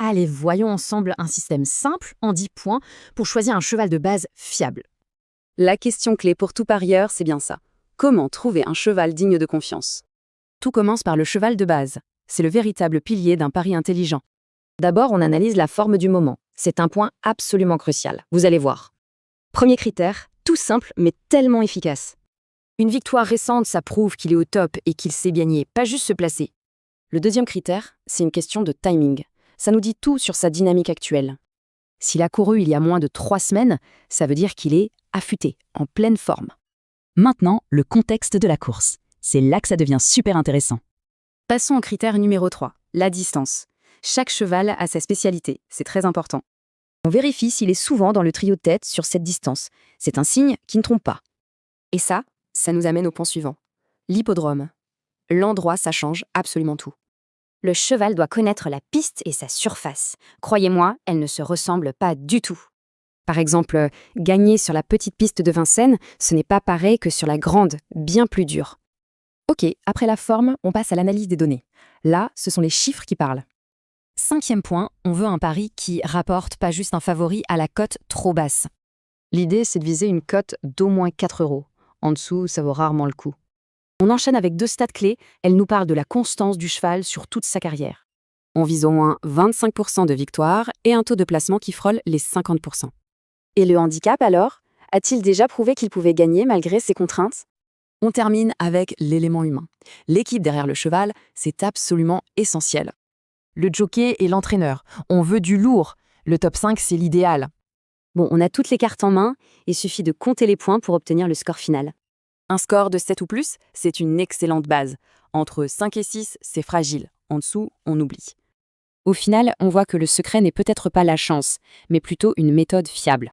Allez, voyons ensemble un système simple en 10 points pour choisir un cheval de base fiable. La question clé pour tout parieur, c'est bien ça. Comment trouver un cheval digne de confiance? Tout commence par le cheval de base. C'est le véritable pilier d'un pari intelligent. D'abord, on analyse la forme du moment. C'est un point absolument crucial. Vous allez voir. Premier critère, tout simple mais tellement efficace. Une victoire récente, ça prouve qu'il est au top et qu'il sait gagner, pas juste se placer. Le deuxième critère, c'est une question de timing. Ça nous dit tout sur sa dynamique actuelle. S'il a couru il y a moins de 3 semaines, ça veut dire qu'il est affûté, en pleine forme. Maintenant, le contexte de la course. C'est là que ça devient super intéressant. Passons au critère numéro 3, la distance. Chaque cheval a sa spécialité, c'est très important. On vérifie s'il est souvent dans le trio de tête sur cette distance. C'est un signe qui ne trompe pas. Et ça nous amène au point suivant. L'hippodrome. L'endroit, ça change absolument tout. Le cheval doit connaître la piste et sa surface. Croyez-moi, elles ne se ressemblent pas du tout. Par exemple, gagner sur la petite piste de Vincennes, ce n'est pas pareil que sur la grande, bien plus dure. Ok, après la forme, on passe à l'analyse des données. Là, ce sont les chiffres qui parlent. 5e point, on veut un pari qui rapporte pas juste un favori à la cote trop basse. L'idée, c'est de viser une cote d'au moins 4 €. En dessous, ça vaut rarement le coup. On enchaîne avec 2 stats clés, elles nous parlent de la constance du cheval sur toute sa carrière. On vise au moins 25% de victoire et un taux de placement qui frôle les 50%. Et le handicap alors? A-t-il déjà prouvé qu'il pouvait gagner malgré ses contraintes? On termine avec l'élément humain. L'équipe derrière le cheval, c'est absolument essentiel. Le jockey et l'entraîneur. On veut du lourd. Le top 5, c'est l'idéal. Bon, on a toutes les cartes en main, il suffit de compter les points pour obtenir le score final. Un score de 7 ou plus, c'est une excellente base. Entre 5 et 6, c'est fragile. En dessous, on oublie. Au final, on voit que le secret n'est peut-être pas la chance, mais plutôt une méthode fiable.